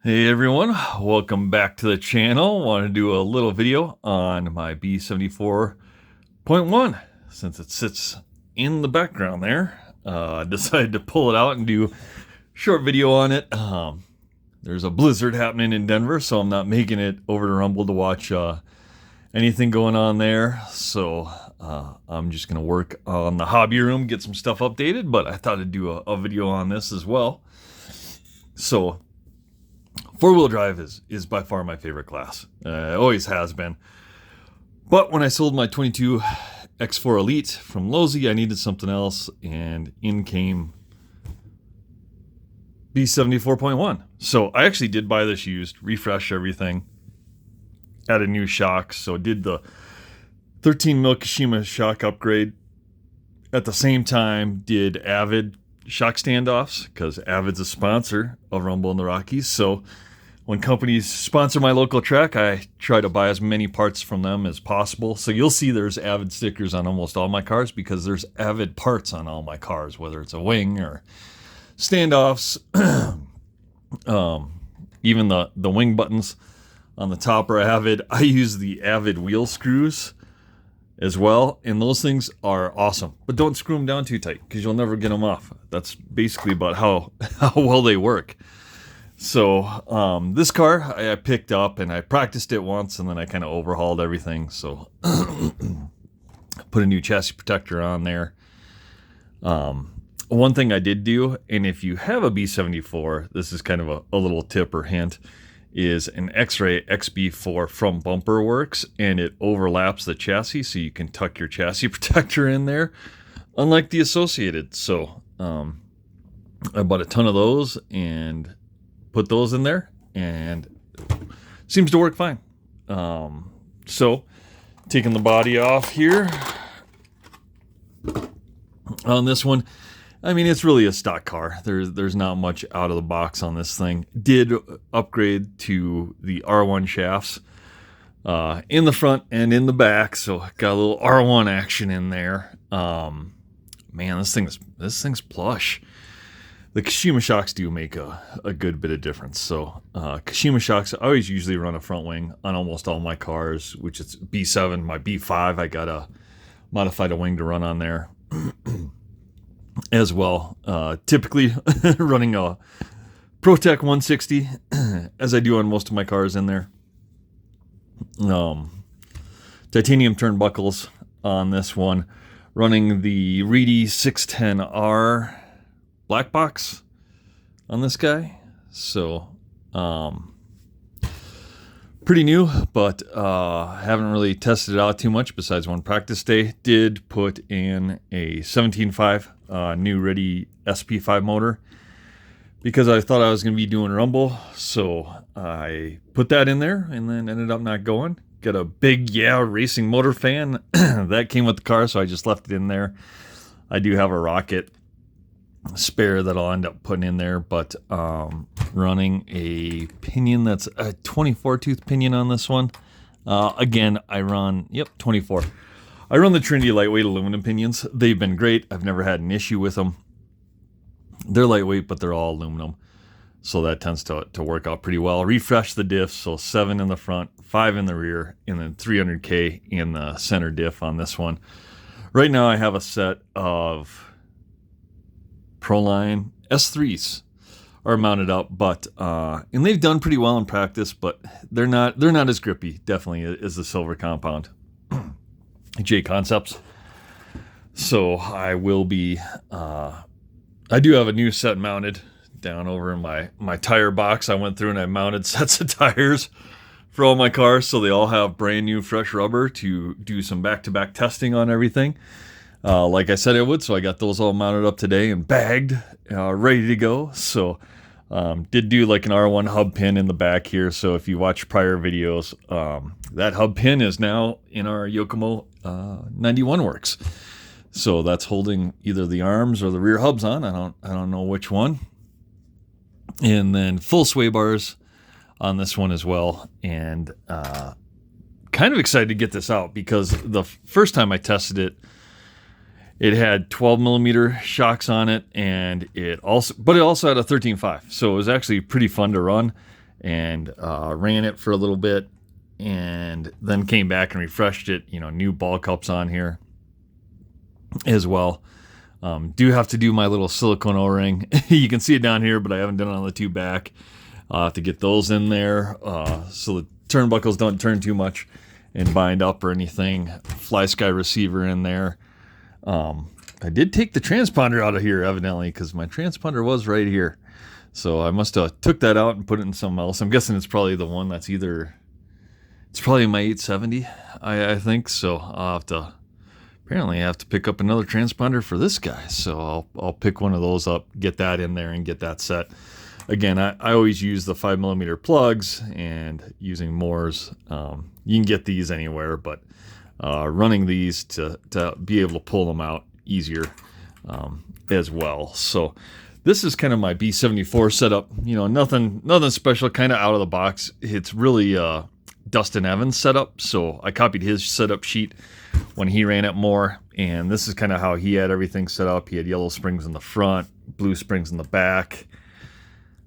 Hey everyone, welcome back to the channel. Want to do a little video on my B74.1 since it sits in the background there. I decided to pull it out and do a short video on it. There's a blizzard happening in Denver, so I'm not making it over to Rumble to watch anything going on there. So I'm just going to work on the hobby room, get some stuff updated, but I thought I'd do a video on this as well. So four-wheel drive is by far my favorite class. It always has been. But when I sold my 22 X4 Elite from Lowe's, I needed something else, and in came B74.1. So I actually did buy this used, refresh everything, added new shocks. So I did the 13 mil Kashima shock upgrade. At the same time, did Avid shock standoffs, because Avid's a sponsor of Rumble in the Rockies. So when companies sponsor my local track, I try to buy as many parts from them as possible. So you'll see there's Avid stickers on almost all my cars because there's Avid parts on all my cars, whether it's a wing or standoffs. Even the wing buttons on the top are Avid. I use the Avid wheel screws as well, and those things are awesome. But don't screw them down too tight because you'll never get them off. That's basically about how well they work. So this car I picked up and I practiced it once, and then I kind of overhauled everything. So put a new chassis protector on there. One thing I did do, and if you have a B74, this is kind of a little tip or hint, is an X-Ray XB4 from Bumper Works, and it overlaps the chassis, so you can tuck your chassis protector in there, unlike the Associated. So I bought a ton of those and put those in there, and seems to work fine. So taking the body off here on this one, I mean, it's really a stock car. There's not much out of the box on this thing. Did upgrade to the R1 shafts in the front and in the back, so got a little R1 action in there. Man, this thing's plush. The Kashima shocks do make a good bit of difference. So Kashima shocks, I always usually run a front wing on almost all my cars, which is B7, my B5. I got modified a wing to run on there as well. Typically running a ProTech 160 as I do on most of my cars in there. Titanium turnbuckles on this one. Running the Reedy 610R black box on this guy. So pretty new, but haven't really tested it out too much besides one practice day. Did put in a 17.5 new Reedy SP5 motor because I thought I was going to be doing Rumble, so I put that in there and then ended up not going. Got a big racing motor fan that came with the car, so I just left it in there. I do have a Rocket spare that I'll end up putting in there, but running a pinion that's a 24 tooth pinion on this one. Again, I run 24. I run the Trinity lightweight aluminum pinions. They've been great. I've never had an issue with them. They're lightweight, but they're all aluminum, so that tends to work out pretty well. Refresh the diffs, so 7 in the front, 5 in the rear, and then 300K in the center diff on this one. Right now I have a set of Proline S3s are mounted up, but and they've done pretty well in practice, but they're not as grippy, definitely, as the silver compound J Concepts. So I will be I do have a new set mounted down over in my tire box. I went through and I mounted sets of tires for all my cars, so they all have brand new fresh rubber to do some back-to-back testing on everything. Like I said I would, so I got those all mounted up today and bagged, ready to go. So did do like an R1 hub pin in the back here, so if you watch prior videos, that hub pin is now in our Yokomo 91 works. So that's holding either the arms or the rear hubs on. I don't know which one. And then full sway bars on this one as well. And kind of excited to get this out because the first time I tested it, it had 12 millimeter shocks on it, and it also had a 13.5. So it was actually pretty fun to run. and ran it for a little bit, and then came back and refreshed it. New ball cups on here as well. Do have to do my little silicone O-ring. You can see it down here, but I haven't done it on the two back. I'll have to get those in there so the turnbuckles don't turn too much and bind up or anything. Fly Sky receiver in there. I did take the transponder out of here, evidently, because my transponder was right here. So I must have took that out and put it in something else. I'm guessing it's probably the one that's it's probably my 870, I think. So apparently I have to pick up another transponder for this guy. So I'll pick one of those up, get that in there, and get that set. Again, I always use the 5mm plugs, and using Moores. You can get these anywhere, but running these to be able to pull them out easier as well. So this is kind of my B74 setup. Nothing special, kind of out of the box. It's really Dustin Evans setup. So I copied his setup sheet when he ran it more, and this is kind of how he had everything set up. He had yellow springs in the front, blue springs in the back.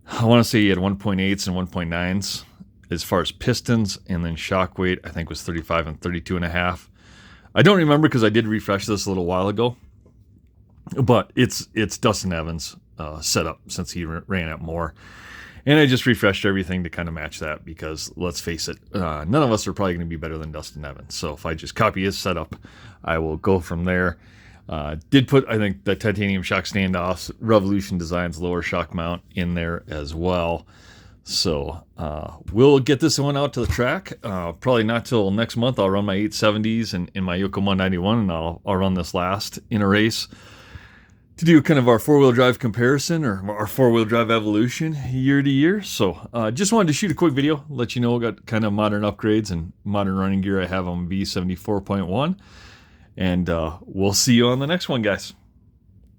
I want to say he had 1.8s and 1.9s as far as pistons, and then shock weight I think was 35 and 32.5. I don't remember because I did refresh this a little while ago, but it's Dustin Evans setup since he ran it more. And I just refreshed everything to kind of match that because, let's face it, none of us are probably going to be better than Dustin Evans. So if I just copy his setup, I will go from there. Did put, I think, the titanium shock standoffs, Revolution Designs lower shock mount in there as well. So we'll get this one out to the track. Probably not till next month. I'll run my 870s and in my Yokomo 91, and I'll run this last in a race to do kind of our four-wheel drive comparison, or our four-wheel drive evolution year to year. So just wanted to shoot a quick video, let you know what kind of modern upgrades and modern running gear I have on B74.1. And we'll see you on the next one, guys.